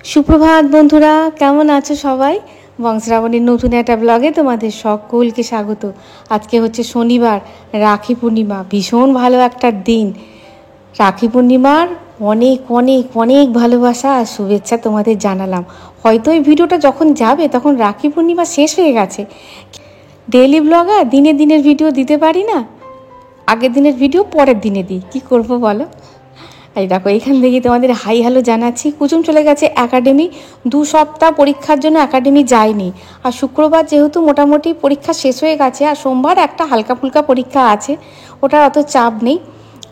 সুপ্রভাত বন্ধুরা, কেমন আছো সবাই? বংশরাবণীর নতুন একটা ব্লগে তোমাদের সকলকে স্বাগত। আজকে হচ্ছে শনিবার, রাখি পূর্ণিমা। ভীষণ ভালো একটা দিন। রাখি পূর্ণিমার অনেক অনেক অনেক ভালোবাসা আর শুভেচ্ছা তোমাদের জানালাম। হয়তো এই ভিডিওটা যখন যাবে তখন রাখি পূর্ণিমা শেষ হয়ে গেছে। ডেইলি ব্লগার দিনের দিনের ভিডিও দিতে পারি না, আগের দিনের ভিডিও পরের দিনে দিই, কী করবো বলো। এই দেখো, এখান থেকে তোমাদের হাই হ্যালো জানাচ্ছি। কুচুম চলে গেছে একাডেমি, 2 সপ্তাহ পরীক্ষার জন্য একাডেমি যায়নি। আর শুক্রবার যেহেতু মোটামুটি পরীক্ষা শেষ হয়ে গেছে, আর সোমবার একটা হালকা ফুলকা পরীক্ষা আছে, ওটার অত চাপ নেই।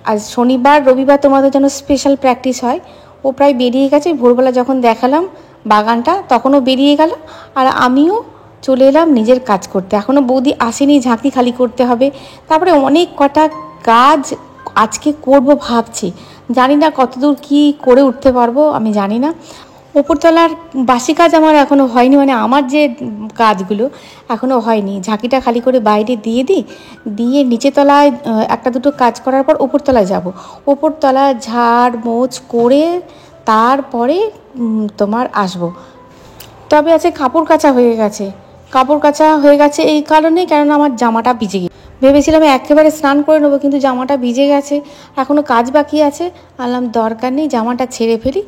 আর শনিবার রবিবার তোমাদের জন্য স্পেশাল প্র্যাকটিস হয়। ও প্রায় বেরিয়ে গেছে। ভোরবেলা যখন দেখালাম বাগানটা তখনও বেরিয়ে গেল, আর আমিও চলে এলাম নিজের কাজ করতে। এখনও বৌদি আসেনি, ঝাঁকি খালি করতে হবে। তারপরে অনেক কটা কাজ আজকে করব ভাবছি, জানি না কতদূর কি করে উঠতে পারবো, আমি জানি না। ওপরতলার বাসি কাজ আমার এখনও হয়নি, মানে আমার যে কাজগুলো এখনও হয়নি। ঝাঁকিটা খালি করে বাইরে দিয়ে দিই, দিয়ে নিচে তলায় একটা দুটো কাজ করার পর ওপরতলায় যাব। ওপরতলা ঝাড় মোছ করে তারপরে তোমার আসবো। তবে আছে কাপড় কাচা হয়ে গেছে। কাপড় কাচা হয়ে গেছে এই কারণে, কেননা আমার জামাটা ভিজে গেছে। ভেবেছিলাম একেবারে স্নান করে নেবো, কিন্তু জামাটা ভিজে গেছে, এখনও কাজ বাকি আছে। আনলাম দরকার নেই, জামাটা ছেড়ে ফেলি,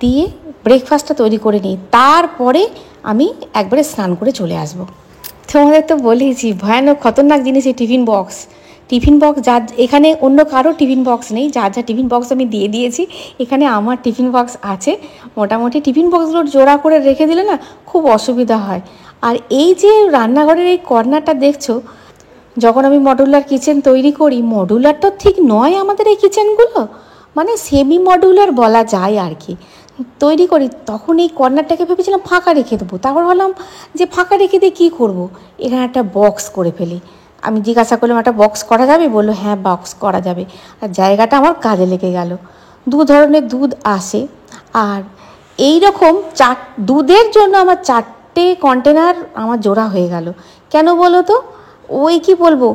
দিয়ে ব্রেকফাস্টটা তৈরি করে নিই, তারপরে আমি একবারে স্নান করে চলে আসবো। তোমাদের তো বলেইছি ভয়ানক খতরনাক জিনিস এই টিফিন বক্স। টিফিন বক্স যার, এখানে অন্য কারো টিফিন বক্স নেই, যার যা টিফিন বক্স আমি দিয়ে দিয়েছি। এখানে আমার টিফিন বক্স আছে। মোটামুটি টিফিন বক্সগুলো জোড়া করে রেখে দিলে না খুব অসুবিধা হয়। আর এই যে রান্নাঘরের এই কর্নারটা দেখছো, যখন আমি মডুলার কিচেন তৈরি করি, মডুলার তো ঠিক নয় আমাদের এই কিচেনগুলো, মানে সেমি মডুলার বলা যায় আর কি, তৈরি করি, তখন এই কর্নারটাকে ভেবেছিলাম ফাঁকা রেখে দেবো। তারপর ভাবলাম যে ফাঁকা রেখে দিয়ে কী করবো, এখানে একটা বক্স করে ফেলি। আমি জিজ্ঞাসা করলাম একটা বক্স করা যাবে? বললো হ্যাঁ বক্স করা যাবে। আর জায়গাটা আমার কাজে লেগে গেল। 2 ধরনের দুধ আসে, আর এই রকম দুধের জন্য আমার 4টে কন্টেনার আমার জোড়া হয়ে গেল। কেন বলো তো? ওই কি বলবো,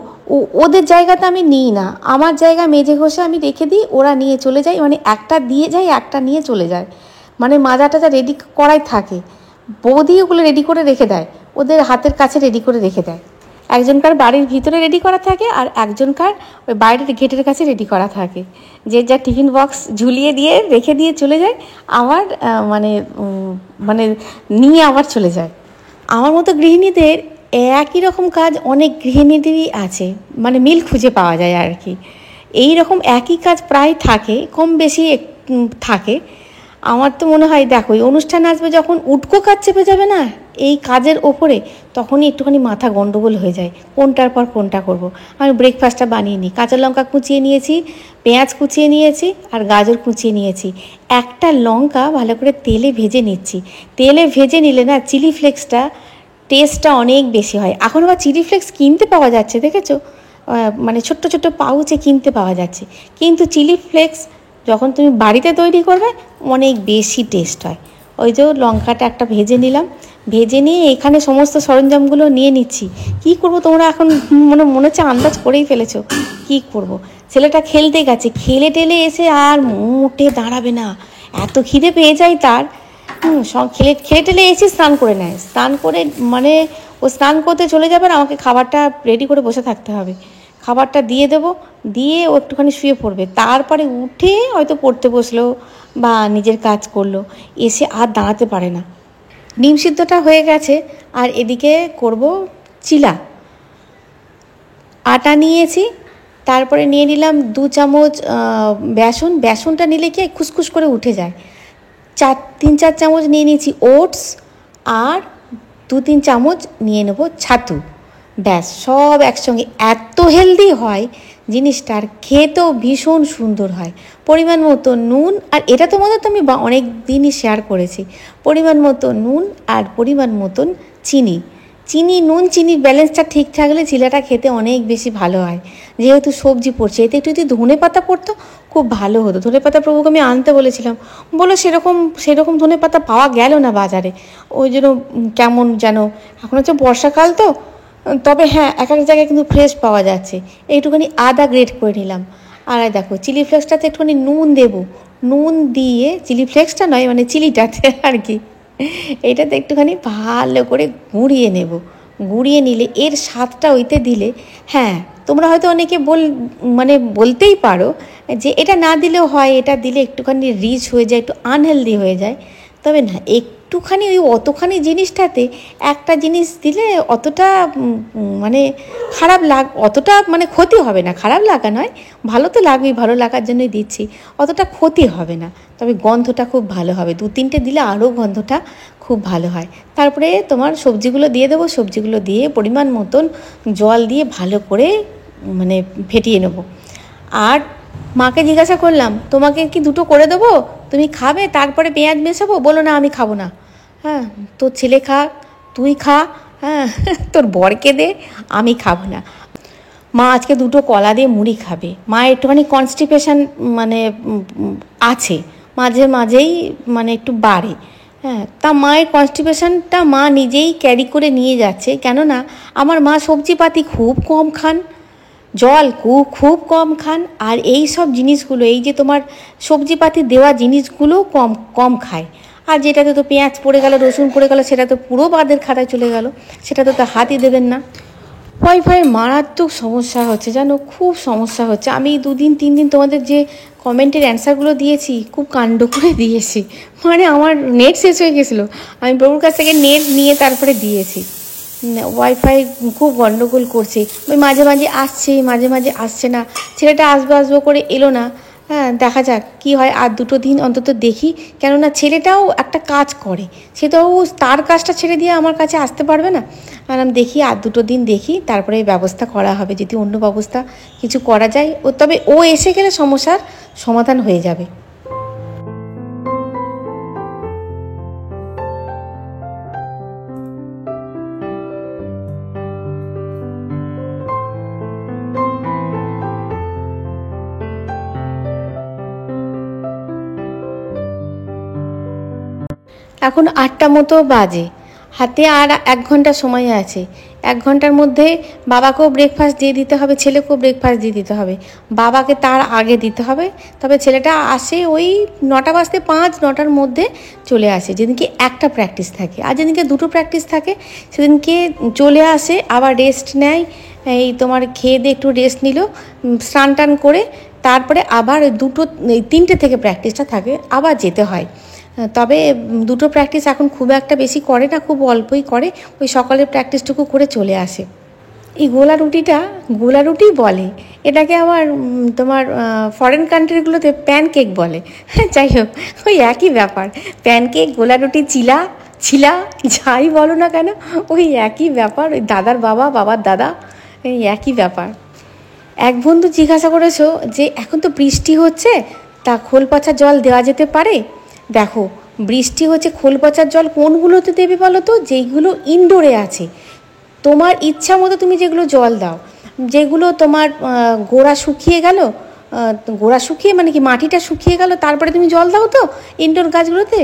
ওদের জায়গাতে আমি নিই না, আমার জায়গা মেজে ঘষে আমি রেখে দিই, ওরা নিয়ে চলে যায়, মানে একটা দিয়ে যায় একটা নিয়ে চলে যায়, মানে মাজা টাজা রেডি করাই থাকে। বৌদি ওগুলো রেডি করে রেখে দেয়, ওদের হাতের কাছে রেডি করে রেখে দেয়। একজনকার বাড়ির ভিতরে রেডি করা থাকে, আর একজনকার ওই বাইরের গেটের কাছে রেডি করা থাকে। যে যা টিফিন বক্স ঝুলিয়ে দিয়ে রেখে দিয়ে চলে যায়, আমার মানে মানে নিয়ে আবার চলে যায়। আমার মতো গৃহিণীদের একই রকম কাজ অনেক গৃহিণীদেরই আছে, মানে মিল খুঁজে পাওয়া যায় আর কি। এই রকম একই কাজ প্রায় থাকে, কম বেশি থাকে। আমার তো মনে হয়, দেখো এই অনুষ্ঠান আসবে যখন উটকো কাজ চেপে যাবে না এই কাজের ওপরে, তখনই একটুখানি মাথা গন্ডগোল হয়ে যায়, কোনটার পর কোনটা করব। আমি ব্রেকফাস্টটা বানিয়ে নিই, কাঁচা লঙ্কা কুচিয়ে নিয়েছি, পেঁয়াজ কুচিয়ে নিয়েছি, আর গাজর কুচিয়ে নিয়েছি। একটা লঙ্কা ভালো করে তেলে ভেজে নিচ্ছি। তেলে ভেজে নিলে না চিলি ফ্লেক্সটা টেস্টটা অনেক বেশি হয়। এখন আবার চিলি ফ্লেক্স কিনতে পাওয়া যাচ্ছে, দেখেছো? মানে ছোট্ট ছোট্ট পাউচে কিনতে পাওয়া যাচ্ছে, কিন্তু চিলি ফ্লেক্স যখন তুমি বাড়িতে তৈরি করবে অনেক বেশি টেস্ট হয়। ওই যে লঙ্কাটা একটা ভেজে নিলাম, ভেজে নিয়ে এখানে সমস্ত সরঞ্জামগুলো নিয়ে নিচ্ছি। কি করব তোমরা এখন মনে হচ্ছে আন্দাজ করেই ফেলেছো কি করব। ছেলেটা খেলতে গেছে, খেলে টেলে এসে আর মোটে দাঁড়াবে না, এত খিদে পেয়ে যায় তার। খেলে টেলে এসে স্নান করে নেয়, স্নান করে মানে ও স্নান করতে চলে যাবে, আর আমাকে খাবারটা রেডি করে বসে থাকতে হবে। খাবারটা দিয়ে দেবো, দিয়ে ও একটুখানি শুয়ে পড়বে, তারপরে উঠে হয়তো পড়তে বসলো বা নিজের কাজ করলো, এসে আর দাঁড়াতে পারে না। ডিম সিদ্ধটা হয়ে গেছে, আর এদিকে করব চিলা। আটা নিয়েছি, তারপরে নিয়ে নিলাম 2 চামচ বেসন। বেসনটা নিলে কি খুসখুস করে উঠে যায়। 3-4 চামচ নিয়ে নিয়েছি ওটস, আর 2-3 চামচ নিয়ে নেব ছাতু। ব্যাস, সব একসঙ্গে এত হেলদি হয় জিনিসটা, আর খেতেও ভীষণ সুন্দর হয়। পরিমাণ মতো নুন, আর এটা তোমাদের তো আমি অনেক দিনই শেয়ার করেছি, পরিমাণ মতো নুন আর পরিমাণ মতন চিনি। নুন চিনির ব্যালেন্সটা ঠিক থাকলে চিলাটা খেতে অনেক বেশি ভালো হয়। যেহেতু সবজি পড়ছে, এতে একটু যদি ধনে পাতা পড়তো খুব ভালো হতো। ধনে পাতা প্রভুকে আমি আনতে বলেছিলাম, বলো সেরকম ধনে পাতা পাওয়া গেল না বাজারে। ওই জন্য কেমন যেন, এখন হচ্ছে বর্ষাকাল তো, তবে হ্যাঁ এক এক জায়গায় কিন্তু ফ্রেশ পাওয়া যাচ্ছে। এইটুখানি আদা গ্রেট করে নিলাম, আর দেখো চিলি ফ্লেক্সটাতে একটুখানি নুন দেবো, নুন দিয়ে, চিলি ফ্লেক্সটা নয় মানে চিলিটাতে আর কি, এইটাতে একটুখানি ভালো করে গুঁড়িয়ে নেব। গুঁড়িয়ে নিলে এর স্বাদটা ওইতে দিলে, হ্যাঁ তোমরা হয়তো অনেকে মানে বলতেই পারো যে এটা না দিলেও হয়, এটা দিলে একটুখানি রিচ হয়ে যায়, একটু আনহেলদি হয়ে যায়। তবে না, একটুখানি ওই অতখানি জিনিসটাতে একটা জিনিস দিলে অতটা মানে অতটা মানে ক্ষতি হবে না। খারাপ লাগা নয়, ভালো তো লাগবেই, ভালো লাগার জন্যই দিচ্ছি, অতটা ক্ষতি হবে না। তবে গন্ধটা খুব ভালো হবে, 2-3টে দিলে আরও গন্ধটা খুব ভালো হয়। তারপরে তোমার সবজিগুলো দিয়ে দেবো, সবজিগুলো দিয়ে পরিমাণ মতন জল দিয়ে ভালো করে মানে ফেটিয়ে নেব। আর মাকে জিজ্ঞাসা করলাম, তোমাকে কি 2টো করে দেবো, তুমি খাবে? তারপরে পেঁয়াজ মেশাবো? বলো না আমি খাবো না। হ্যাঁ, তোর ছেলে খা, তুই খা, হ্যাঁ তোর বরকে দে, আমি খাবো না। মা আজকে 2টো কলা দিয়ে মুড়ি খাবে। মা একটুখানি কনস্টিপেশন মানে আছে, মাঝে মাঝেই মানে একটু বাড়ে। হ্যাঁ, তা মায়ের কনস্টিপেশনটা মা নিজেই ক্যারি করে নিয়ে যাচ্ছে, কেননা আমার মা সবজিপাতি খুব কম খান, জল খুব কম খান, আর এই সব জিনিসগুলো, এই যে তোমার সবজিপাতি দেওয়া জিনিসগুলো কম কম খায়। আর যেটাতে তো পেঁয়াজ পড়ে গেল, রসুন পড়ে গেল, সেটা তো পুরো বাদের খাতায় চলে গেল, সেটা তো হাতই দেবেন না। ওয়াইফাইয়ের মারাত্মক সমস্যা হচ্ছে জানো, খুব সমস্যা হচ্ছে। আমি 2-3 দিন তোমাদের যে কমেন্টের অ্যান্সারগুলো দিয়েছি, খুব কাণ্ড করে দিয়েছি, মানে আমার নেট শেষ হয়ে গেছিলো, আমি প্রভুর কাছ থেকে নেট নিয়ে তারপরে দিয়েছি। ওয়াইফাই খুব গণ্ডগোল করছে, ওই মাঝে মাঝে আসছে, মাঝে মাঝে আসছে না। ছেলেটা আসবো করে এলো না। হ্যাঁ, দেখা যাক কি হয়, আর 2টো দিন অন্তত দেখি, কেননা ছেলেটাও একটা কাজ করে, সে তো তার কাজটা ছেড়ে দিয়ে আমার কাছে আসতে পারবে না। আর আমি দেখি আর 2টো দিন দেখি, তারপরে ব্যবস্থা করা হবে, যদি অন্য ব্যবস্থা কিছু করা যায়। তবে ও এসে গেলে সমস্যার সমাধান হয়ে যাবে। এখন 8টা মতো বাজে, হাতে আর 1 ঘন্টা সময় আছে। 1 ঘন্টার মধ্যে বাবাকেও ব্রেকফাস্ট দিয়ে দিতে হবে, ছেলেকেও ব্রেকফাস্ট দিয়ে দিতে হবে। বাবাকে তার আগে দিতে হবে, তবে ছেলেটা আসে ওই 9টা বাজতে 5, 9টার মধ্যে চলে আসে, যেদিনকে একটা প্র্যাকটিস থাকে। আর যেদিনকে 2টো প্র্যাকটিস থাকে সেদিনকে চলে আসে, আবার রেস্ট নেয়, এই তোমার খেয়ে দিয়ে একটু রেস্ট নিল, স্নান টান করে তারপরে আবার 3টে থেকে প্র্যাকটিসটা থাকে, আবার যেতে হয়। তবে 2টো প্র্যাকটিস এখন খুব একটা বেশি করে না, খুব অল্পই করে, ওই সকালের প্র্যাকটিসটুকু করে চলে আসে। এই গোলা রুটি বলে, এটাকে আমার তোমার ফরেন কান্ট্রিগুলোতে প্যানকেক বলে। যাই হোক, ওই একই ব্যাপার, প্যানকেক, গোলা রুটি, ছিলা যাই বলো না কেন, ওই একই ব্যাপার, ওই দাদার বাবা, বাবার দাদা, এই একই ব্যাপার। এক বন্ধু জিজ্ঞাসা করেছো যে এখন তো বৃষ্টি হচ্ছে, তা খোল পচা জল দেওয়া যেতে পারে? দেখো, বৃষ্টি হচ্ছে, খোল পচার জল কোনগুলোতে দেবে বলো তো? যেইগুলো ইনডোরে আছে, তোমার ইচ্ছা মতো তুমি যেগুলো জল দাও, যেগুলো তোমার গোড়া শুকিয়ে গেল, গোড়া শুকিয়ে মানে কি মাটিটা শুকিয়ে গেল, তারপরে তুমি জল দাও তো ইনডোর গাছগুলোতে।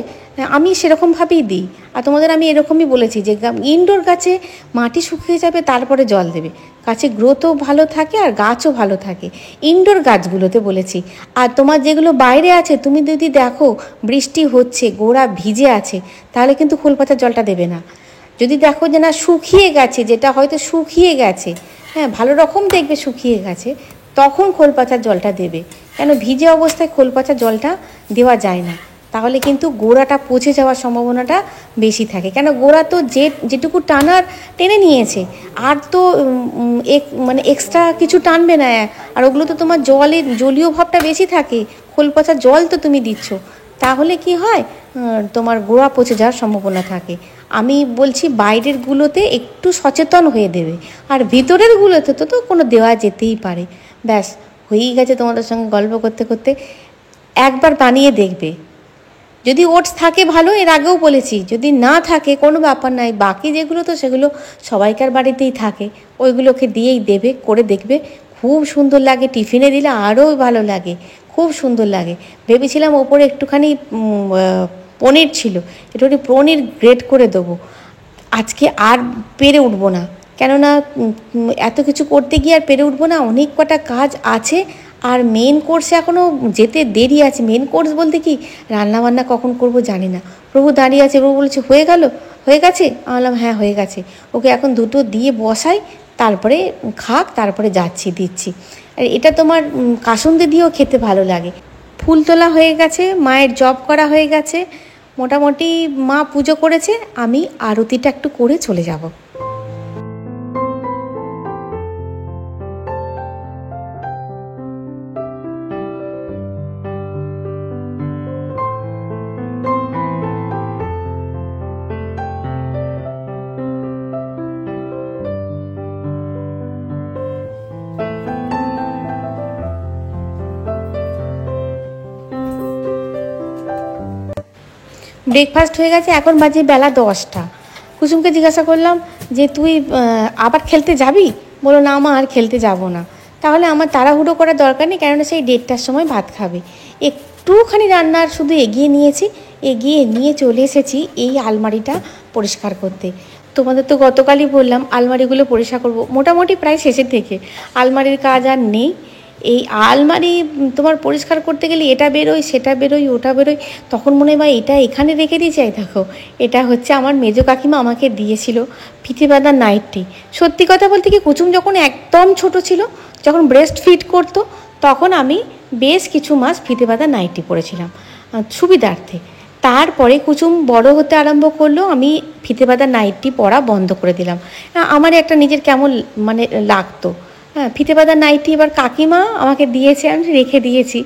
আমি সেরকমভাবেই দিই, আর তোমাদের আমি এরকমই বলেছি যে ইনডোর গাছে মাটি শুকিয়ে যাবে তারপরে জল দেবে, গাছে গ্রোথও ভালো থাকে আর গাছও ভালো থাকে, ইনডোর গাছগুলোতে বলেছি। আর তোমার যেগুলো বাইরে আছে, তুমি যদি দেখো বৃষ্টি হচ্ছে, গোড়া ভিজে আছে, তাহলে কিন্তু খোল পচার জলটা দেবে না। যদি দেখো যে না শুকিয়ে গেছে, যেটা হয়তো শুকিয়ে গেছে, হ্যাঁ ভালো রকম দেখবে শুকিয়ে গেছে, তখন খোল পচার জলটা দেবে। কেন ভিজে অবস্থায় খোল পচার জলটা দেওয়া যায় না, তাহলে কিন্তু গোড়াটা পচে যাওয়ার সম্ভাবনাটা বেশি থাকে। কেন গোড়া তো যেটুকু টানার টেনে নিয়েছে, আর তো মানে এক্সট্রা কিছু টানবে না, আর ওগুলো তো তোমার জলীয় ভাবটা বেশি থাকে, খোল পচার জল তো তুমি দিচ্ছ, তাহলে কি হয়, তোমার গোড়া পচে যাওয়ার সম্ভাবনা থাকে। আমি বলছি বাইরেরগুলোতে একটু সচেতন হয়ে দেবে, আর ভিতরেরগুলোতে তো কোনো দেওয়া যেতেই পারে। ব্যাস হয়েই গেছে তোমাদের সঙ্গে গল্প করতে করতে। একবার বানিয়ে দেখবে, যদি ওটস থাকে ভালো, এর আগেও বলেছি, যদি না থাকে কোনো ব্যাপার নাই, বাকি যেগুলো তো সেগুলো সবাইকার বাড়িতেই থাকে, ওইগুলোকে দিয়েই দেবে, করে দেখবে, খুব সুন্দর লাগে। টিফিনে দিলে আরও ভালো লাগে, খুব সুন্দর লাগে। ভেবেছিলাম ওপরে একটুখানি পনির ছিল, একটুখানি পনির গ্রেট করে দেবো, আজকে আর পেরে উঠবো না, কেননা এত কিছু করতে গিয়ে আর পেরে উঠবো না, অনেক কটা কাজ আছে, আর মেন কোর্সে এখনও যেতে দেরি আছে। মেন কোর্স বলতে কি, রান্নাবান্না কখন করব জানি না। প্রভু দাঁড়িয়ে আছে, প্রভু বলেছে হয়ে গেল, হয়ে গেছে। আমি বললাম হ্যাঁ হয়ে গেছে, ওকে এখন দুটো দিয়ে বসাই, তারপরে খাক, তারপরে যাচ্ছি দিচ্ছি। আর এটা তোমার কাসুন্দি দিয়েও খেতে ভালো লাগে। ফুল তোলা হয়ে গেছে, মায়ের জব করা হয়ে গেছে, মোটামুটি মা পুজো করেছে, আমি আরতিটা একটু করে চলে যাব। ব্রেকফাস্ট হয়ে গেছে, এখন বাজে বেলা 10টা। কুসুমকে জিজ্ঞাসা করলাম যে তুই আবার খেলতে যাবি? বলো না মা, আর খেলতে যাব না। তাহলে আমার তাড়াহুড়ো করার দরকার নেই, কেননা সেই 1:30টার সময় ভাত খাবে। একটুখানি রান্নার শুধু এগিয়ে নিয়েছি, এগিয়ে নিয়ে চলে এসেছি এই আলমারিটা পরিষ্কার করতে। তোমাদের তো গতকালই বললাম আলমারিগুলো পরিষ্কার করব, মোটামুটি প্রায় শেষের থেকে। আলমারির কাজ আর নেই। এই আলমারি তোমার পরিষ্কার করতে গেলে এটা বেরোয়, সেটা বেরোয়, ওটা বেরোয়, তখন মনে হয় এটা এখানে রেখে দিয়েছি। দেখো, এটা হচ্ছে আমার মেজো কাকিমা আমাকে দিয়েছিল ফিতে বাঁধা নাইটি। সত্যি কথা বলতে কি, কুচুম যখন একদম ছোট ছিল, যখন ব্রেস্ট ফিড করতো, তখন আমি বেশ কিছু মাস ফিতে বাঁধা নাইটি পরেছিলাম সুবিধার্থে। তারপরে কুচুম বড় হতে আরম্ভ করলো, আমি ফিতে বাঁধা নাইটি পরা বন্ধ করে দিলাম। আমার একটা নিজের কেমন মানে লাগতো। হ্যাঁ, ফিতে বাঁধা নাইটি এবার কাকিমা আমাকে দিয়েছে, আমি রেখে দিয়েছি।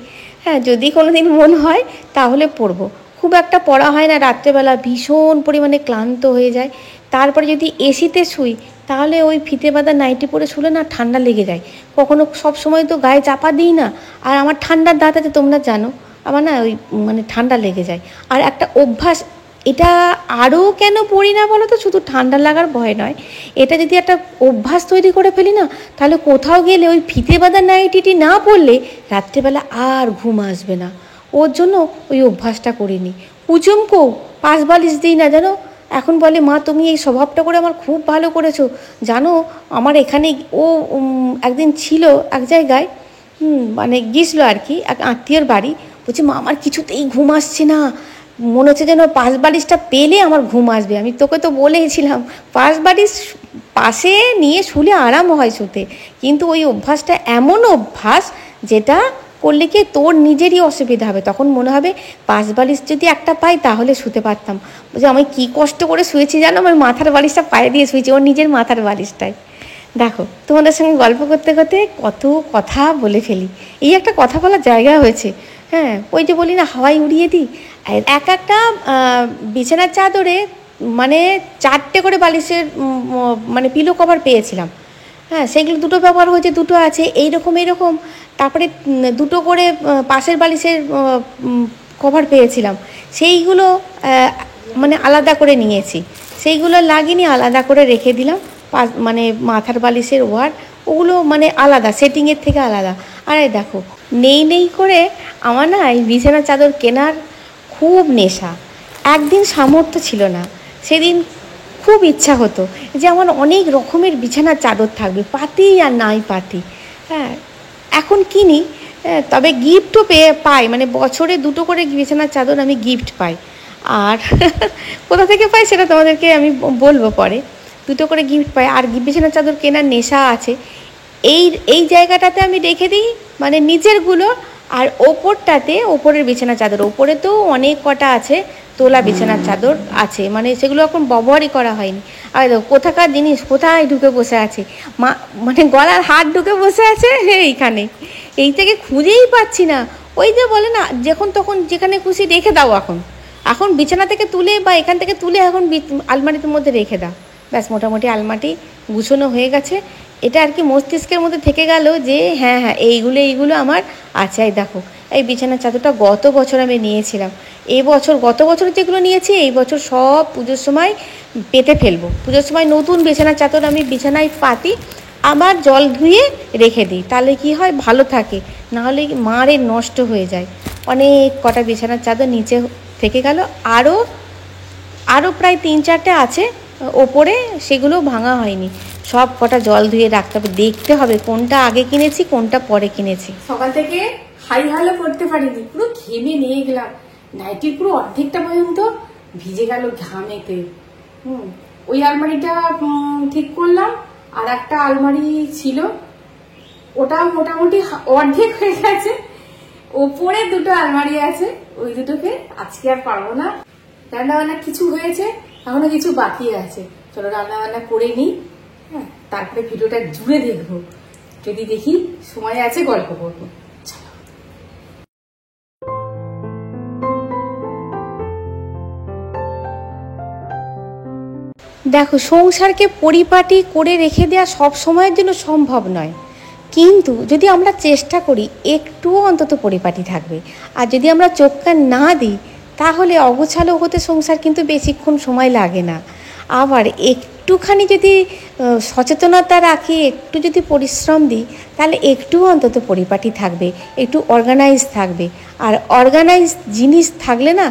হ্যাঁ, যদি কোনো দিন মন হয় তাহলে পরবো। খুব একটা পরা হয় না, রাত্রেবেলা ভীষণ পরিমাণে ক্লান্ত হয়ে যায়। তারপরে যদি এসিতে শুই, তাহলে ওই ফিতে বাঁধা নাইটি পরে শুলে না ঠান্ডা লেগে যায়। কখনো সব সময় তো গায়ে চাপা দিই না, আর আমার ঠান্ডার দাঁত আছে তোমরা জানো, আমার না ওই মানে ঠান্ডা লেগে যায়। আর একটা অভ্যাস, এটা আরও কেন পড়ি না বলো তো, শুধু ঠান্ডা লাগার ভয় নয়, এটা যদি একটা অভ্যাস তৈরি করে ফেলি না, তাহলে কোথাও গেলে ওই ফিতে বাঁধা নাইটিটি না পরলে রাত্রেবেলা আর ঘুম আসবে না। ওর জন্য ওই অভ্যাসটা করিনি। কুচুমকেও পাশ বালিশ দিই না জানো। এখন বলে মা তুমি এই স্বভাবটা করে আমার খুব ভালো করেছো জানো। আমার এখানে ও একদিন ছিল এক জায়গায়, মানে গিয়েছিলো আর কি, এক আত্মীয়র বাড়ি। বলছে মা আমার কিছুতেই ঘুম আসছে না, মনে হচ্ছে যেন পাশ বালিশটা পেলে আমার ঘুম আসবে। আমি তোকে তো বলেইছিলাম পাশ বালিশ পাশে নিয়ে শুলে আরাম হয় শুতে, কিন্তু ওই অভ্যাসটা এমন অভ্যাস যেটা করলে কি তোর নিজেরই অসুবিধা হবে। তখন মনে হবে পাশ বালিশ যদি একটা পাই তাহলে শুতে পারতাম। বলছে আমি কী কষ্ট করে শুয়েছি জানো, আমার মাথার বালিশটা পায়ে দিয়ে শুয়েছি, ওর নিজের মাথার বালিশটায়। দেখো, তোমাদের সঙ্গে গল্প করতে করতে কত কথা বলে ফেলি। এই একটা কথা বলার জায়গা হয়েছে। হ্যাঁ, ওই যে বলি না হাওয়ায় উড়িয়ে দিই। এক একটা বিছানার চাদরে মানে 4টে করে বালিশের মানে পিলো কভার পেয়েছিলাম। হ্যাঁ, সেগুলো দুটো ব্যবহার হয়েছে, দুটো আছে এইরকম এইরকম। তারপরে দুটো করে পাশের বালিশের কভার পেয়েছিলাম, সেইগুলো মানে আলাদা করে নিয়েছি, সেইগুলো লাগিনি, আলাদা করে রেখে দিলাম। মানে মাথার বালিশের ওয়ার ওগুলো মানে আলাদা, সেটিংয়ের থেকে আলাদা। আর দেখো, নেই নেই করে আমার না এই বিছানার চাদর কেনার খুব নেশা। একদিন সামর্থ্য ছিল না, সেদিন খুব ইচ্ছা হতো যে আমার অনেক রকমের বিছানার চাদর থাকবে, পাতি আর নাই পাতি। হ্যাঁ, এখন কিনি, তবে গিফটও পাই, মানে বছরে 2টো করে বিছানার চাদর আমি গিফট পাই। আর কোথা থেকে পাই সেটা তোমাদেরকে আমি বলবো পরে। 2টো করে গিফট পাই, আর বিছানার চাদর কেনার নেশা আছে। এই জায়গাটাতে আমি রেখে দিই মানে নিচেরগুলো, আর ওপরটাতে ওপরের বিছানার চাদর, ওপরে তো অনেক কটা আছে তোলা বিছানার চাদর আছে, মানে সেগুলো এখন ব্যবহারই করা হয়নি। আর কোথাকার জিনিস কোথায় ঢুকে বসে আছে, মানে গলার হাত ঢুকে বসে আছে এইখানে, এই থেকে খুঁজেই পাচ্ছি না। ওই যে বলে না যখন তখন যেখানে খুশি রেখে দাও, এখন বিছানা থেকে তুলে বা এখান থেকে তুলে এখন আলমারির মধ্যে রেখে দাও, ব্যাস মোটামুটি আলমারি গুছানো হয়ে গেছে। এটা আর কি মস্তিষ্কের মধ্যে থেকে গেল যে হ্যাঁ হ্যাঁ এইগুলো আমার আছে। এই দেখো, এই বিছানার চাদরটা গত বছর আমি নিয়েছিলাম, গত বছর যেগুলো নিয়েছি এই বছর সব পুজোর সময় পেতে ফেলবো। পুজোর সময় নতুন বিছানার চাদর আমি বিছানায় পাতি, আবার জল ধুয়ে রেখে দিই, তাহলে কি হয় ভালো থাকে, নাহলে মারে নষ্ট হয়ে যায়। অনেক কটা বিছানার চাদর নিচে থেকে গেল, আরও প্রায় 3-4টে আছে ওপরে, সেগুলো ভাঙা হয়নি। সব কটা জল ধুয়ে রাখতে হবে, দেখতে হবে কোনটা আগে কিনেছি কোনটা পরে কিনেছি। সকাল থেকে হাই হালো করতে পারিনি, পুরো ঘেমে নিয়ে গেলাম, নাইটির পুরো অর্ধেকটা পর্যন্ত ভিজে গেল ঘামেতে। ওই আলমারিটা ঠিক করলাম, আর একটা আলমারি ছিল ওটা মোটামুটি অর্ধেক হয়ে গেছে, ওপরে দুটো আলমারি আছে, ওই দুটোকে আজকে আর পারবো না। রান্না বান্না কিছু হয়েছে, এখনো কিছু বাকি আছে, চলো রান্না বান্না করে নিই, হ্যাঁ তারপরে ভিডিওটা জুড়ে দেখবো, যদি দেখি সময় আছে গল্প করবো। দেখো, সংসারকে পরিপাটি করে রেখে দেওয়া সব সময়ের জন্য সম্ভব নয়, কিন্তু যদি আমরা চেষ্টা করি একটুও অন্তত পরিপাটি থাকবে। আর যদি আমরা চোখ কান না দিই তাহলে অগোছালো হতে সংসার কিন্তু বেশিক্ষণ সময় লাগে না। আবার একটুখানি যদি সচেতনতা রাখি, একটু যদি পরিশ্রম দিই, তাহলে একটু অন্তত পরিপাটি থাকবে, একটু অর্গানাইজ থাকবে। আর অর্গানাইজ জিনিস থাকলে না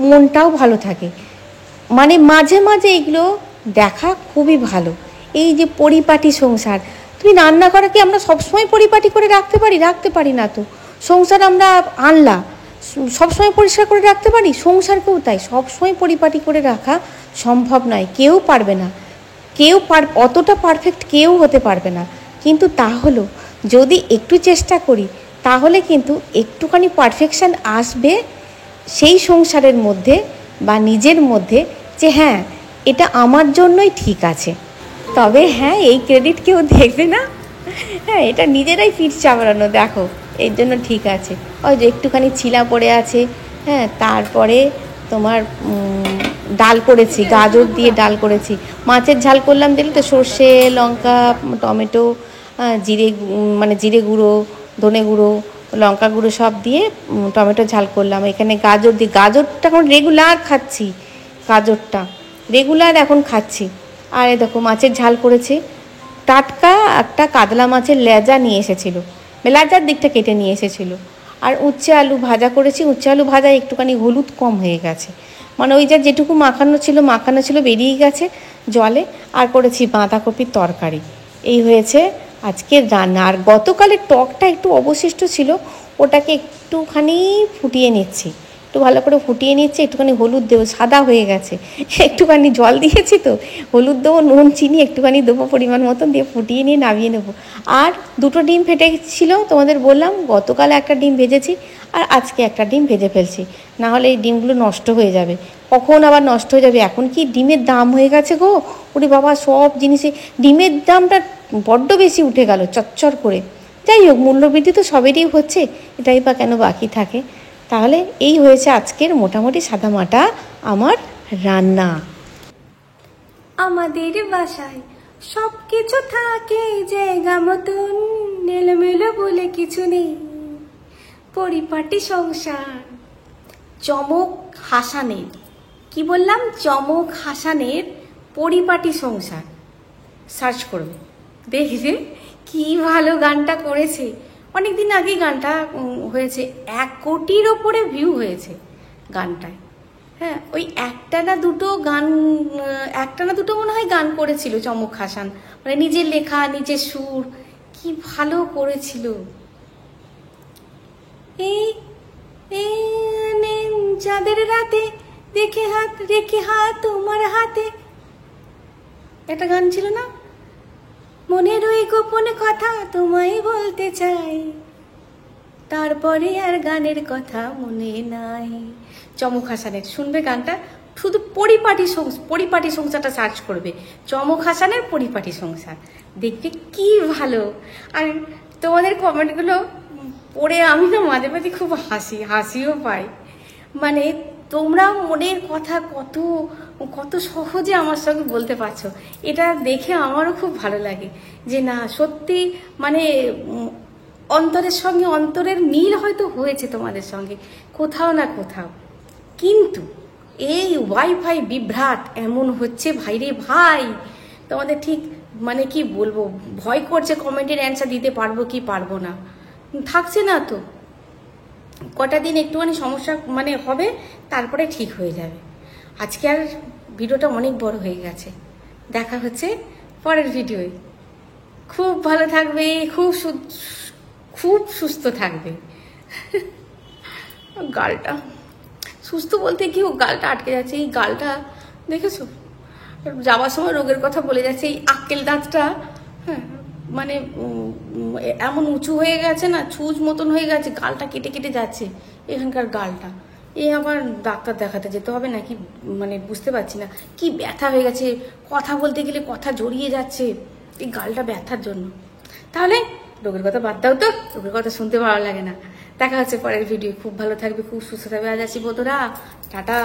মনটাও ভালো থাকে। মানে মাঝে মাঝে এগুলো দেখা খুবই ভালো। এই যে পরিপাটি সংসার, তুমি রান্নাঘরে কি আমরা সবসময় পরিপাটি করে রাখতে পারি না তো। সংসার আমরা আনলা, সবসময় পরিষ্কার করে রাখতে পারি? সংসারকেও তাই সবসময় পরিপাটি করে রাখা সম্ভব নয়, কেউ পারবে না, অতটা পারফেক্ট কেউ হতে পারবে না। কিন্তু তাহলেও যদি একটু চেষ্টা করি তাহলে কিন্তু একটুখানি পারফেকশান আসবে সেই সংসারের মধ্যে বা নিজের মধ্যে, যে হ্যাঁ এটা আমার জন্যই ঠিক আছে। তবে হ্যাঁ, এই ক্রেডিট কেউ দেখবে না, হ্যাঁ এটা নিজেরাই পিঠ চাপড়ানো, দেখো এর জন্য ঠিক আছে। ওই যে একটুখানি ছিলা পড়ে আছে, হ্যাঁ তারপরে তোমার ডাল করেছি, গাজর দিয়ে ডাল করেছি, মাছের ঝাল করলাম, দেখলি তো, সর্ষে লঙ্কা টমেটো জিরে গুঁড়ো, ধনে গুঁড়ো, লঙ্কা গুঁড়ো সব দিয়ে টমেটো ঝাল করলাম। এখানে গাজর দিয়ে, গাজরটা এখন রেগুলার খাচ্ছি, গাজরটা রেগুলার এখন খাচ্ছি। আর এ দেখো মাছের ঝাল করেছি, টাটকা একটা কাতলা মাছের লেজা নিয়ে এসেছিলো, লেজার দিকটা কেটে নিয়ে এসেছিলো। আর উচ্ছে আলু ভাজা করেছি, উচ্ছে আলু ভাজা একটুখানি হলুদ কম হয়ে গেছে, মানে ওই যেটুকু মাখানো ছিল বেরিয়ে গেছে জলে। আর করেছি বাঁধাকপির তরকারি। এই হয়েছে আজকের রান্না। আর গতকালের টকটা একটু অবশিষ্ট ছিল, ওটাকে একটুখানি ফুটিয়ে নিচ্ছি, একটু ভালো করে ফুটিয়ে নিচ্ছি। একটুখানি হলুদ দেবো, সাদা হয়ে গেছে, একটুখানি জল দিয়েছি তো, হলুদ দেবো, নুন চিনি একটুখানি দেবো পরিমাণ মতন, দিয়ে ফুটিয়ে নিয়ে নামিয়ে নেবো। আর দুটো ডিম ফেটেছিল, তোমাদের বললাম গতকাল একটা ডিম ভেজেছি আর আজকে একটা ডিম ভেজে ফেলছি, না হলে এই ডিমগুলো নষ্ট হয়ে যাবে। কখন আবার নষ্ট হয়ে যাবে, এখন কি ডিমের দাম হয়ে গেছে গো, ওরে বাবা, সব জিনিসে ডিমের দামটা বড্ড বেশি উঠে গেল চচ্চর করে। যাই হোক, মূল্যবৃদ্ধি তো সবেরই হচ্ছে, এটাই বা কেন বাকি থাকে। তাহলে এই হয়েছে আজকের মোটামুটি সাদামাটা আমার রান্না। আমাদের বাসায় সব কিছু থাকে জায়গা মতন, এলোমেলো বলে কিছু নেই, পরিপাটি সংসার। চমক হাসানের, কি বললাম, চমক হাসানের পরিপাটি সংসার সার্চ করবে, দেখবে কি ভালো গানটা করেছে। অনেকদিন আগে গানটা হয়েছে, 1 কোটির ওপরে ভিউ হয়েছে গানটায়। হ্যাঁ, ওই একটা না দুটো মনে হয় গান করেছিল চমক হাসান, মানে নিজের লেখা, নিজের সুর, কি ভালো করেছিল। এই চাঁদের রাতে রেখে হাত তোমার হাতে, একটা গান ছিল না, মনের ওই গোপন কথা তোমায় বলতে চাই, তারপরে আর গানের কথা মনে নাই। চমক হাসানের, শুনবে গানটা, শুধু পরিপাটি সংসারটা সার্চ করবে, চমক হাসানের পরিপাটি সংসার, দেখবে কি ভালো। আর তোমাদের কমেন্টগুলো পড়ে আমি না মাঝে মাঝে খুব হাসিও পাই। মানে তোমরা মনের কথা কত সহজে আমার সঙ্গে বলতে পারছো, এটা দেখে আমারও খুব ভালো লাগে। যে না, সত্যি মানে অন্তরের সঙ্গে অন্তরের মিল হয়তো হয়েছে তোমাদের সঙ্গে কোথাও না কোথাও। কিন্তু এই ওয়াইফাই বিভ্রাট এমন হচ্ছে ভাইরে ভাই, তোমাদের ঠিক মানে কি বলবো, ভয় করছে কমেন্টের অ্যান্সার দিতে পারবো কি পারবো না, থাকছে না তো। কটা দিন একটুখানি সমস্যা মানে হবে, তারপরে ঠিক হয়ে যাবে। আজকে আর ভিডিওটা অনেক বড় হয়ে গেছে, দেখা হচ্ছে পরের ভিডিওয়। খুব ভালো থাকবে, খুব সুস্থ থাকবে। গালটা সুস্থ বলতে কি, ও গালটা আটকে যাচ্ছে। এই গালটা দেখেছো, যাওয়ার সময় রোগের কথা বলে যাচ্ছে। এই আক্কেল দাঁতটা, হ্যাঁ, মানে এমন উঁচু হয়ে গেছে না, ছুঁচ মতন হয়ে গেছে, গালটা কেটে কেটে যাচ্ছে এখানকার গালটা। আবার ডাক্তার দেখাতে যেতে হবে নাকি, মানে বুঝতে পারছি না। কি ব্যথা হয়ে গেছে, কথা বলতে গেলে কথা জড়িয়ে যাচ্ছে এই গালটা ব্যথার জন্য। তাহলে রোগের কথা বাদ দাও তো, রোগের কথা শুনতে ভালো লাগে না। দেখা হচ্ছে পরের ভিডিও। খুব ভালো থাকবে, খুব সুস্থ থাকবে। আজ আসি বন্ধুরা, টাটা।